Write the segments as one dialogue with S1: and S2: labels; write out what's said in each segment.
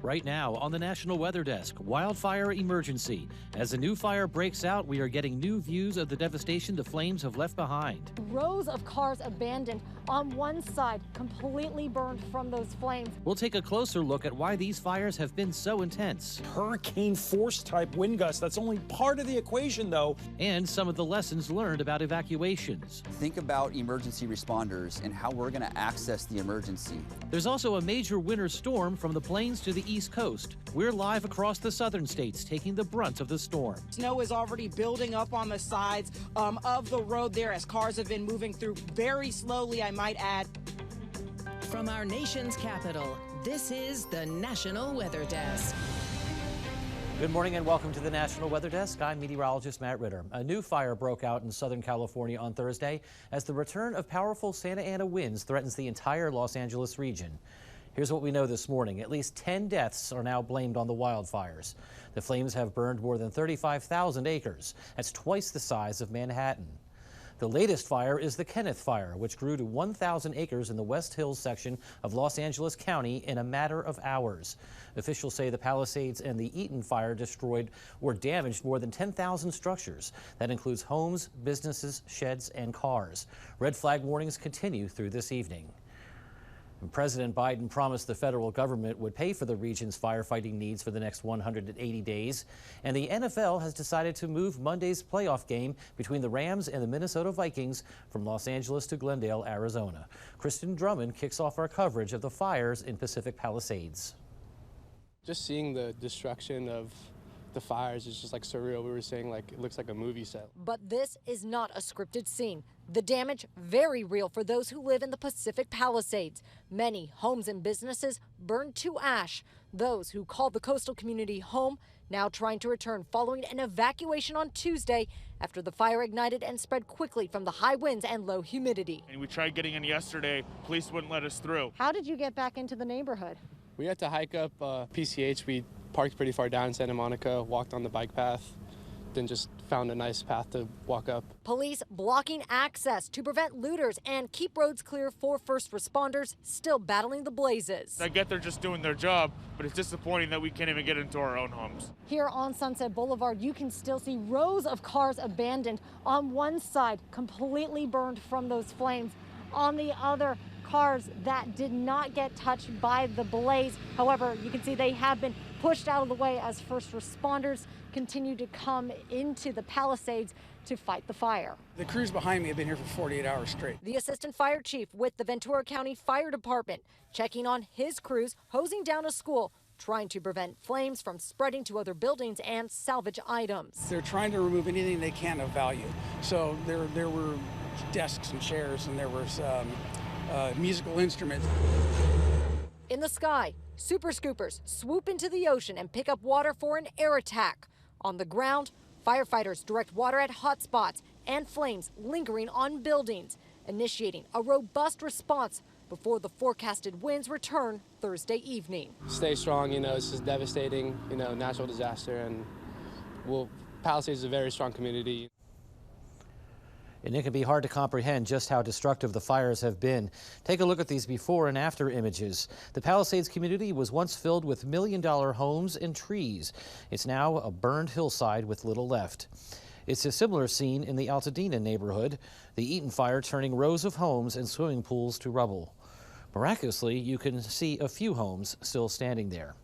S1: Right now on the National Weather Desk, wildfire emergency. As a new fire breaks out, we are getting new views of the devastation the flames have left behind.
S2: Rows of cars abandoned on one side, completely burned from those flames.
S1: We'll take a closer look at why these fires have been so intense.
S3: Hurricane force type wind gusts, that's only part of the equation though.
S1: And some of the lessons learned about evacuations.
S4: Think about emergency responders and how we're going to access the emergency.
S1: There's also a major winter storm from the plains to the East Coast. We're live across the southern states, taking the brunt of the storm.
S5: Snow is already building up on the sides of the road there as cars have been moving through very slowly, I might add.
S6: From our nation's capital, this is the National Weather Desk.
S1: Good morning and welcome to the National Weather Desk. I'm meteorologist Matt Ritter. A new fire broke out in Southern California on Thursday as the return of powerful Santa Ana winds threatens the entire Los Angeles region. Here's what we know this morning. At least 10 deaths are now blamed on the wildfires. The flames have burned more than 35,000 acres. That's twice the size of Manhattan. The latest fire is the Kenneth Fire, which grew to 1,000 acres in the West Hills section of Los Angeles County in a matter of hours. Officials say the Palisades and the Eaton Fire destroyed or damaged more than 10,000 structures. That includes homes, businesses, sheds, and cars. Red flag warnings continue through this evening. And President Biden promised the federal government would pay for the region's firefighting needs for the next 180 days. And the NFL has decided to move Monday's playoff game between the Rams and the Minnesota Vikings from Los Angeles to Glendale, Arizona. Kristen Drummond kicks off our coverage of the fires in Pacific Palisades.
S7: Just seeing the destruction of the fires is just like surreal. We were saying like it looks like a movie set.
S2: But this is not a scripted scene. The damage very real for those who live in the Pacific Palisades. Many homes and businesses burned to ash. Those who called the coastal community home now trying to return following an evacuation on Tuesday after the fire ignited and spread quickly from the high winds and low humidity.
S8: And we tried getting in yesterday. Police wouldn't let us through.
S2: How did you get back into the neighborhood?
S7: We had to hike up PCH. We parked pretty far down in Santa Monica, walked on the bike path, then just found a nice path to walk up.
S2: Police blocking access to prevent looters and keep roads clear for first responders still battling the blazes.
S8: I get they're just doing their job, but it's disappointing that we can't even get into our own homes.
S2: Here on Sunset Boulevard, you can still see rows of cars abandoned on one side, completely burned from those flames. On the other, cars that did not get touched by the blaze. However, you can see they have been pushed out of the way as first responders continue to come into the Palisades to fight the fire.
S9: The crews behind me have been here for 48 hours straight.
S2: The assistant fire chief with the Ventura County Fire Department checking on his crews hosing down a school, trying to prevent flames from spreading to other buildings and salvage items.
S9: They're trying to remove anything they can of value. So there were desks and chairs, and there was musical instruments.
S2: In the sky, super scoopers swoop into the ocean and pick up water for an air attack. On the ground, firefighters direct water at hotspots and flames lingering on buildings, initiating a robust response before the forecasted winds return Thursday evening.
S7: Stay strong, this is devastating, natural disaster, and Palisades is a very strong community.
S1: And it can be hard to comprehend just how destructive the fires have been. Take a look at these before and after images. The Palisades community was once filled with million-dollar homes and trees. It's now a burned hillside with little left. It's a similar scene in the Altadena neighborhood, the Eaton fire turning rows of homes and swimming pools to rubble. Miraculously, you can see a few homes still standing there.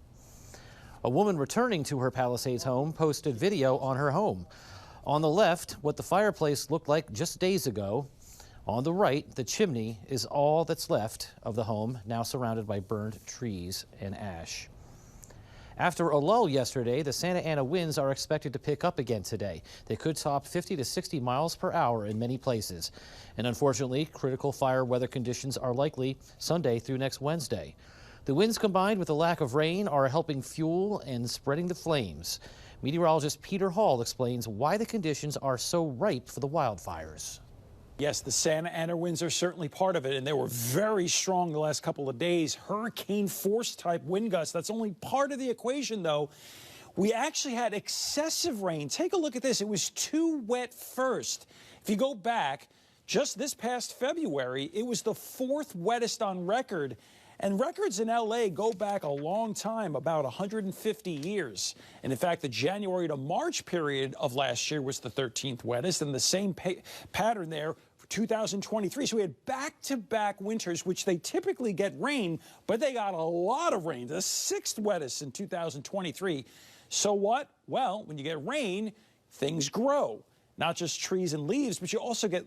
S1: A woman returning to her Palisades home posted video on her home. On the left, what the fireplace looked like just days ago. On the right, the chimney is all that's left of the home, now surrounded by burned trees and ash. After a lull yesterday, the Santa Ana winds are expected to pick up again today. They could top 50 to 60 miles per hour in many places. And unfortunately, critical fire weather conditions are likely Sunday through next Wednesday. The winds combined with the lack of rain are helping fuel and spreading the flames. Meteorologist Peter Hall explains why the conditions are so ripe for the wildfires.
S3: Yes, the Santa Ana winds are certainly part of it, and they were very strong the last couple of days. Hurricane force type wind gusts, that's only part of the equation, though. We actually had excessive rain. Take a look at this. It was too wet first. If you go back, just this past February, it was the fourth wettest on record. And records in LA go back a long time, about 150 years. And in fact, the January to March period of last year was the 13th wettest, and the same pattern there for 2023. So we had back-to-back winters, which they typically get rain, but they got a lot of rain, the 6th wettest in 2023. So what? Well, when you get rain, things grow. Not just trees and leaves, but you also get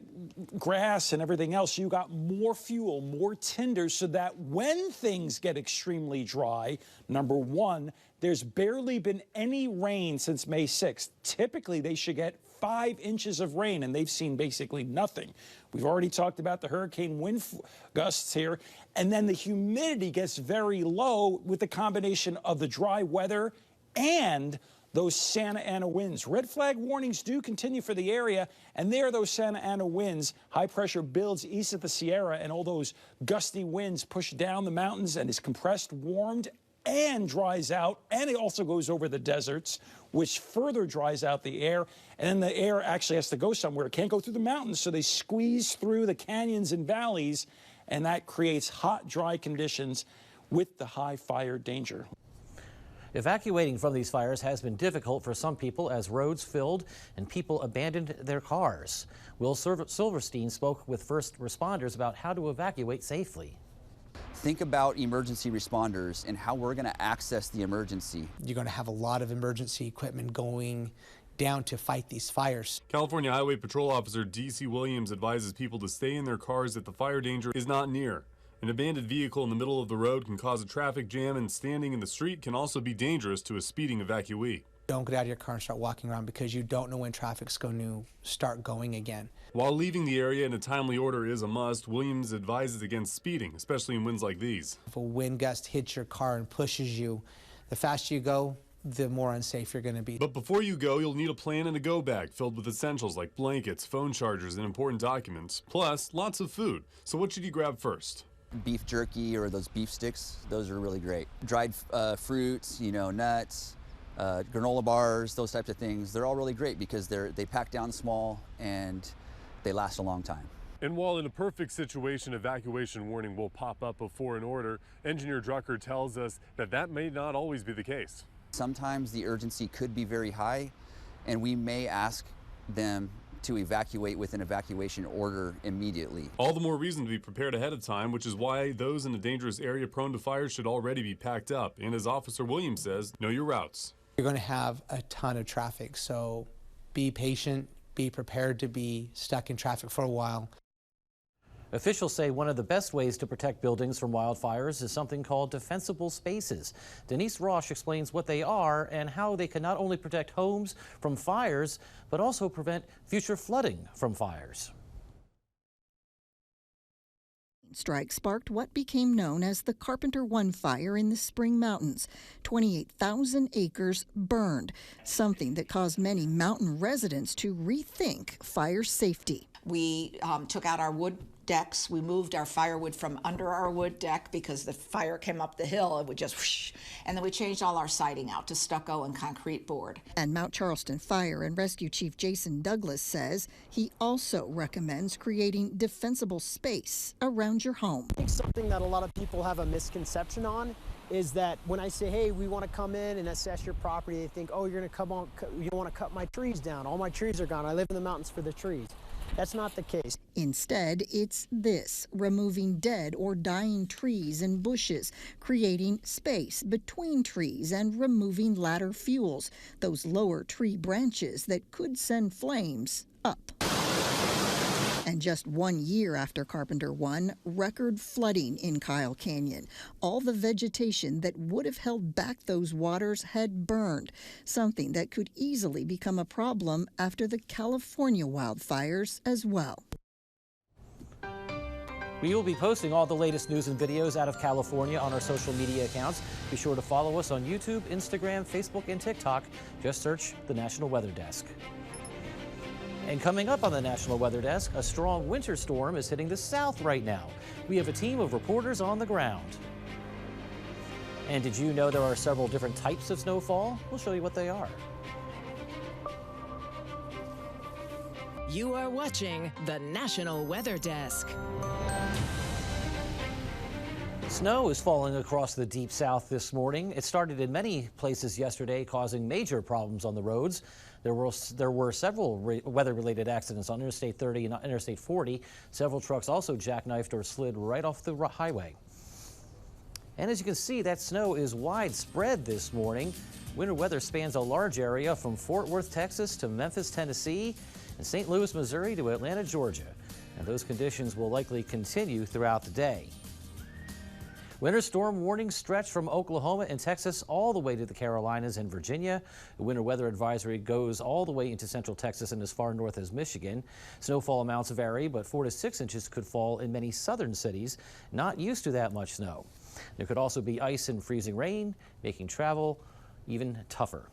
S3: grass and everything else. You got more fuel, more tinder, so that when things get extremely dry, number one, there's barely been any rain since May 6th. Typically, they should get 5 inches of rain, and they've seen basically nothing. We've already talked about the hurricane wind gusts here, and then the humidity gets very low with the combination of the dry weather and those Santa Ana winds. Red flag warnings do continue for the area, and there are those Santa Ana winds. High pressure builds east of the Sierra, and all those gusty winds push down the mountains and is compressed, warmed, and dries out. And it also goes over the deserts, which further dries out the air. And then the air actually has to go somewhere. It can't go through the mountains, so they squeeze through the canyons and valleys, and that creates hot, dry conditions with the high fire danger.
S1: Evacuating from these fires has been difficult for some people as roads filled and people abandoned their cars. Will Silverstein spoke with first responders about how to evacuate safely.
S4: Think about emergency responders and how we're going to access the emergency.
S10: You're going to have a lot of emergency equipment going down to fight these fires.
S11: California Highway Patrol Officer D.C. Williams advises people to stay in their cars if the fire danger is not near. An abandoned vehicle in the middle of the road can cause a traffic jam, and standing in the street can also be dangerous to a speeding evacuee.
S10: Don't get out of your car and start walking around because you don't know when traffic's going to start going again.
S11: While leaving the area in a timely order is a must, Williams advises against speeding, especially in winds like these.
S10: If a wind gust hits your car and pushes you, the faster you go, the more unsafe you're going to be.
S11: But before you go, you'll need a plan and a go bag filled with essentials like blankets, phone chargers, and important documents, plus lots of food. So what should you grab first?
S4: Beef jerky or those beef sticks, those are really great. Dried fruits, nuts, granola bars, those types of things. They're all really great because they pack down small and they last a long time.
S11: And while in a perfect situation, evacuation warning will pop up before an order, Engineer Drucker tells us that may not always be the case.
S4: Sometimes the urgency could be very high, and we may ask them to evacuate with an evacuation order immediately.
S11: All the more reason to be prepared ahead of time, which is why those in a dangerous area prone to fires should already be packed up. And as Officer Williams says, know your routes.
S10: You're going to have a ton of traffic, so be patient, be prepared to be stuck in traffic for a while.
S1: Officials say one of the best ways to protect buildings from wildfires is something called defensible spaces. Denise Roche explains what they are and how they can not only protect homes from fires, but also prevent future flooding from fires.
S12: Strike sparked what became known as the Carpenter 1 fire in the Spring Mountains. 28,000 acres burned, something that caused many mountain residents to rethink fire safety.
S13: We took out our wood decks. We moved our firewood from under our wood deck because the fire came up the hill. It would just whoosh. And then we changed all our siding out to stucco and concrete board.
S12: And Mount Charleston Fire and Rescue Chief Jason Douglas says he also recommends creating defensible space around your home.
S14: I think something that a lot of people have a misconception on is that when I say, hey, we want to come in and assess your property, they think, oh, you're going to come on, you want to cut my trees down. All my trees are gone. I live in the mountains for the trees. That's not the case.
S12: Instead, it's this, removing dead or dying trees and bushes, creating space between trees and removing ladder fuels, those lower tree branches that could send flames up. And just 1 year after Carpenter 1, record flooding in Kyle Canyon. All the vegetation that would have held back those waters had burned, something that could easily become a problem after the California wildfires as well.
S1: We will be posting all the latest news and videos out of California on our social media accounts. Be sure to follow us on YouTube, Instagram, Facebook, and TikTok. Just search the National Weather Desk. And coming up on the National Weather Desk, a strong winter storm is hitting the south right now. We have a team of reporters on the ground. And did you know there are several different types of snowfall? We'll show you what they are.
S6: You are watching the National Weather Desk.
S1: Snow is falling across the deep south this morning. It started in many places yesterday, causing major problems on the roads. There were several weather-related accidents on Interstate 30 and Interstate 40. Several trucks also jackknifed or slid right off the highway. And as you can see, that snow is widespread this morning. Winter weather spans a large area from Fort Worth, Texas to Memphis, Tennessee, and St. Louis, Missouri to Atlanta, Georgia. And those conditions will likely continue throughout the day. Winter storm warnings stretch from Oklahoma and Texas all the way to the Carolinas and Virginia. The winter weather advisory goes all the way into central Texas and as far north as Michigan. Snowfall amounts vary, but 4 to 6 inches could fall in many southern cities not used to that much snow. There could also be ice and freezing rain, making travel even tougher.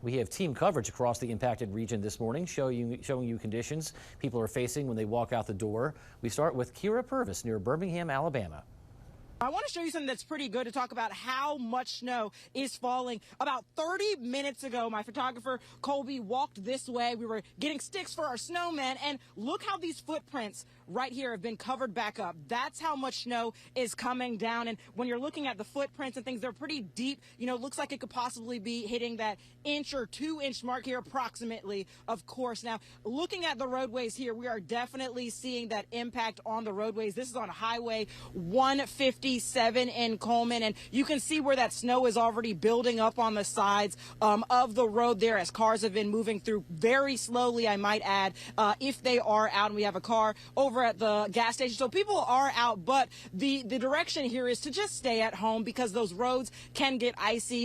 S1: We have team coverage across the impacted region this morning, showing you conditions people are facing when they walk out the door. We start with Kira Purvis near Birmingham, Alabama.
S5: I want to show you something that's pretty good to talk about how much snow is falling. About 30 minutes ago, my photographer Colby walked this way. We were getting sticks for our snowmen, and look how these footprints right here have been covered back up. That's how much snow is coming down. And when you're looking at the footprints and things, they're pretty deep. You know, looks like it could possibly be hitting that inch or 2 inch mark here approximately, of course. Now, looking at the roadways here, we are definitely seeing that impact on the roadways. This is on Highway 157 in Coleman, and you can see where that snow is already building up on the sides of the road there as cars have been moving through very slowly, I might add, if they are out. And we have a car over at the gas station. So people are out, but the direction here is to just stay at home because those roads can get icy.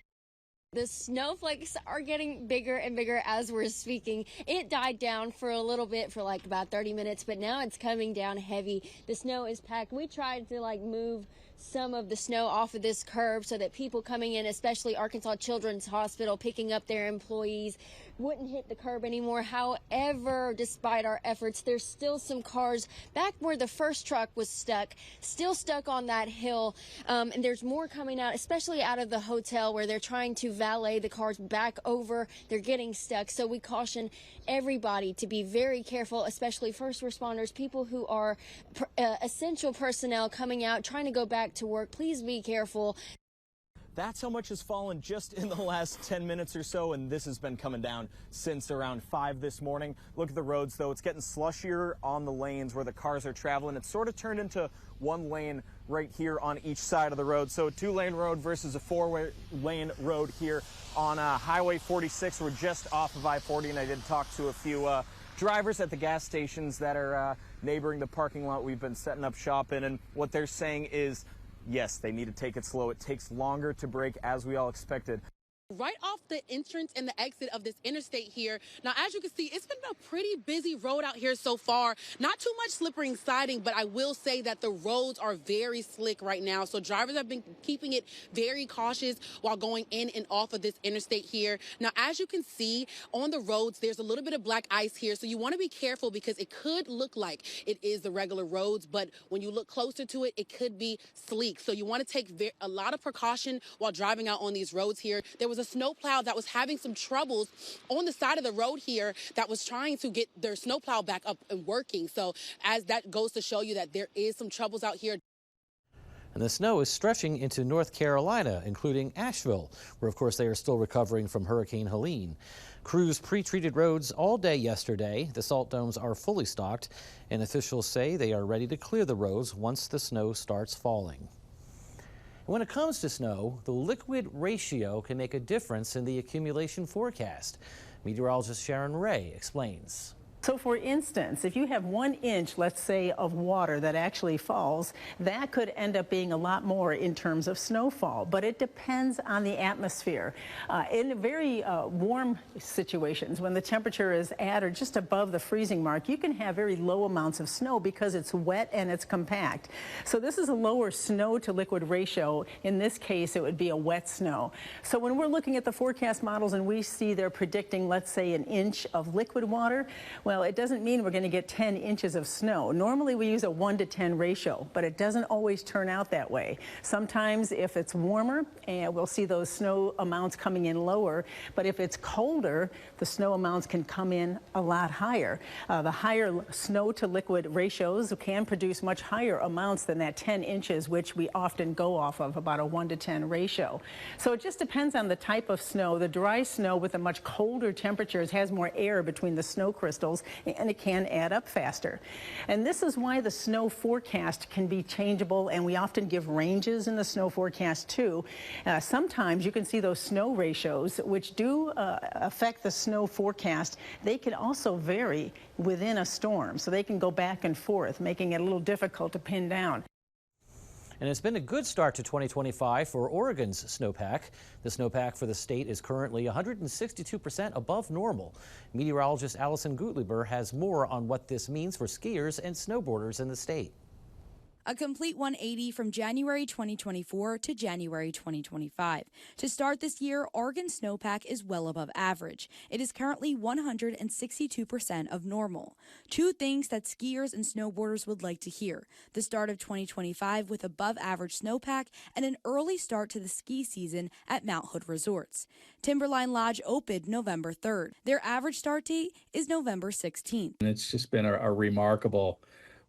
S15: The snowflakes are getting bigger and bigger as we're speaking. It died down for a little bit for like about 30 minutes, but now it's coming down heavy. The snow is packed. We tried to move some of the snow off of this curb so that people coming in, especially Arkansas Children's Hospital, picking up their employees, wouldn't hit the curb anymore. However, despite our efforts, there's still some cars back where the first truck was still stuck on that hill. And there's more coming out, especially out of the hotel where they're trying to valet the cars back over. They're getting stuck. So we caution everybody to be very careful, especially first responders, people who are essential personnel coming out, trying to go back to work. Please be careful.
S16: That's how much has fallen just in the last 10 minutes or so, and this has been coming down since around 5 this morning. Look at the roads, though. It's getting slushier on the lanes where the cars are traveling. It's sort of turned into one lane right here on each side of the road. So a 2-lane road versus a 4-lane road here on Highway 46. We're just off of I-40, and I did talk to a few drivers at the gas stations that are neighboring the parking lot we've been setting up shop in, and what they're saying is, yes, they need to take it slow. It takes longer to brake as we all expected.
S17: Right off the entrance and the exit of this interstate here. Now, as you can see, it's been a pretty busy road out here so far. Not too much slippery and sliding, but I will say that the roads are very slick right now. So drivers have been keeping it very cautious while going in and off of this interstate here. Now, as you can see on the roads, there's a little bit of black ice here. So you want to be careful because it could look like it is the regular roads, but when you look closer to it, it could be sleek. So you want to take a lot of precaution while driving out on these roads here. There was a snowplow that was having some troubles on the side of the road here that was trying to get their snowplow back up and working. So as that goes to show you that there is some troubles out here.
S1: And the snow is stretching into North Carolina, including Asheville, where, of course, they are still recovering from Hurricane Helene. Crews pre-treated roads all day yesterday. The salt domes are fully stocked, and officials say they are ready to clear the roads once the snow starts falling. When it comes to snow, the liquid ratio can make a difference in the accumulation forecast. Meteorologist Sharon Ray explains.
S18: So for instance, if you have 1 inch, let's say, of water that actually falls, that could end up being a lot more in terms of snowfall, but it depends on the atmosphere. In very warm situations, when the temperature is at or just above the freezing mark, you can have very low amounts of snow because it's wet and it's compact. So this is a lower snow to liquid ratio. In this case, it would be a wet snow. So when we're looking at the forecast models and we see they're predicting, let's say, 1 inch of liquid water, well, Well, it doesn't mean we're going to get 10 inches of snow. Normally we use a 1 to 10 ratio, but it doesn't always turn out that way. Sometimes if it's warmer, we'll see those snow amounts coming in lower, but if it's colder, the snow amounts can come in a lot higher. The higher snow to liquid ratios can produce much higher amounts than that 10 inches, which we often go off of, about a 1 to 10 ratio. So it just depends on the type of snow. The dry snow with the much colder temperatures has more air between the snow crystals, and it can add up faster. And this is why the snow forecast can be changeable, and we often give ranges in the snow forecast too. Sometimes you can see those snow ratios, which do affect the snow forecast. They can also vary within a storm, so they can go back and forth, making it a little difficult to pin down.
S1: And it's been a good start to 2025 for Oregon's snowpack. The snowpack for the state is currently 162% above normal. Meteorologist Allison Gutleber has more on what this means for skiers and snowboarders in the state.
S19: A complete 180 from January 2024 to January 2025. To start this year, Oregon's snowpack is well above average. It is currently 162% of normal. Two things that skiers and snowboarders would like to hear: the start of 2025 with above average snowpack and an early start to the ski season at Mount Hood Resorts. Timberline Lodge opened November 3rd. Their average start date is November 16th.
S20: It's just been a remarkable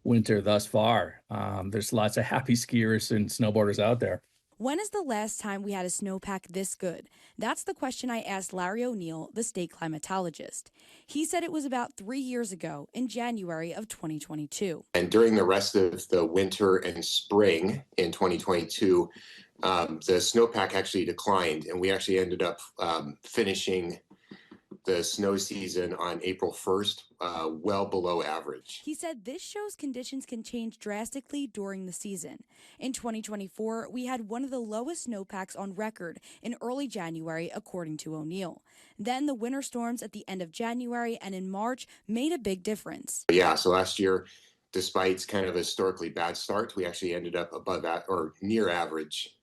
S20: winter thus far. There's lots of happy skiers and snowboarders out there.
S19: When is the last time we had a snowpack this good? That's the question I asked Larry O'Neill, the state climatologist. He said it was about 3 years ago in January of 2022.
S21: And during the rest of the winter and spring in 2022, the snowpack actually declined, and we actually ended up finishing the snow season on April 1st, well below average.
S19: He said this shows conditions can change drastically during the season. In 2024, we had one of the lowest snowpacks on record in early January, according to O'Neill. Then the winter storms at the end of January and in March made a big difference.
S21: Yeah, so last year, despite kind of a historically bad start, we actually ended up above that or near average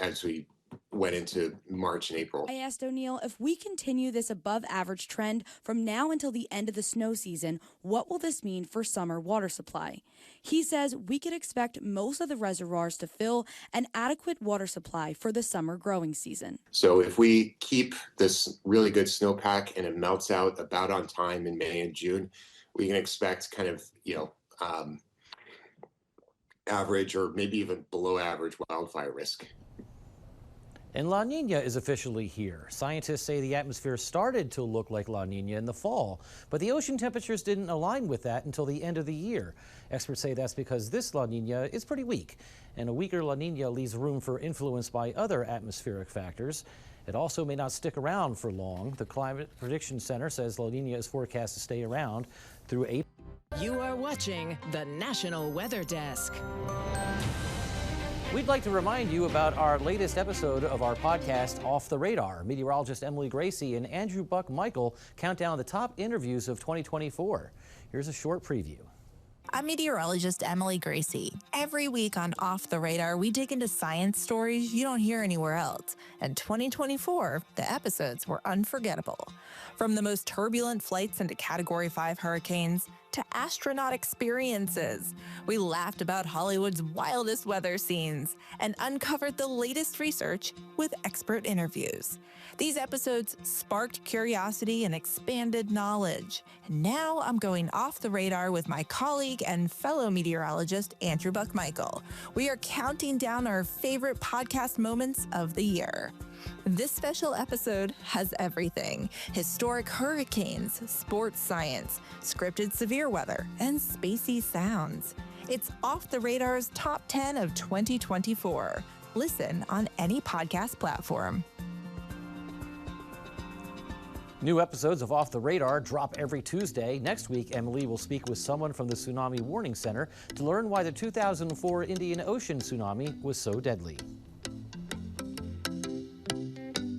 S21: as we went into March and April.
S19: I asked O'Neill, if we continue this above average trend from now until the end of the snow season, what will this mean for summer water supply? He says we could expect most of the reservoirs to fill an adequate water supply for the summer growing season.
S21: So if we keep this really good snowpack and it melts out about on time in May and June, we can expect kind of, average or maybe even below average wildfire risk.
S1: And La Nina is officially here. Scientists say the atmosphere started to look like La Nina in the fall, but the ocean temperatures didn't align with that until the end of the year. Experts say that's because this La Nina is pretty weak, and a weaker La Nina leaves room for influence by other atmospheric factors. It also may not stick around for long. The Climate Prediction Center says La Nina is forecast to stay around through April.
S6: You are watching the National Weather Desk.
S1: We'd like to remind you about our latest episode of our podcast, Off the Radar. Meteorologist Emily Gracie and Andrew Buck Michael count down the top interviews of 2024. Here's a short preview.
S22: I'm meteorologist Emily Gracie. Every week on Off the Radar, we dig into science stories you don't hear anywhere else. And 2024, the episodes were unforgettable. From the most turbulent flights into Category 5 hurricanes to astronaut experiences, we laughed about Hollywood's wildest weather scenes and uncovered the latest research with expert interviews. These episodes sparked curiosity and expanded knowledge. And now I'm going off the radar with my colleague and fellow meteorologist, Andrew Buck Michael. We are counting down our favorite podcast moments of the year. This special episode has everything: historic hurricanes, sports science, scripted severe weather, and spacey sounds. It's Off the Radar's Top 10 of 2024. Listen on any podcast platform.
S1: New episodes of Off the Radar drop every Tuesday. Next week, Emily will speak with someone from the Tsunami Warning Center to learn why the 2004 Indian Ocean tsunami was so deadly.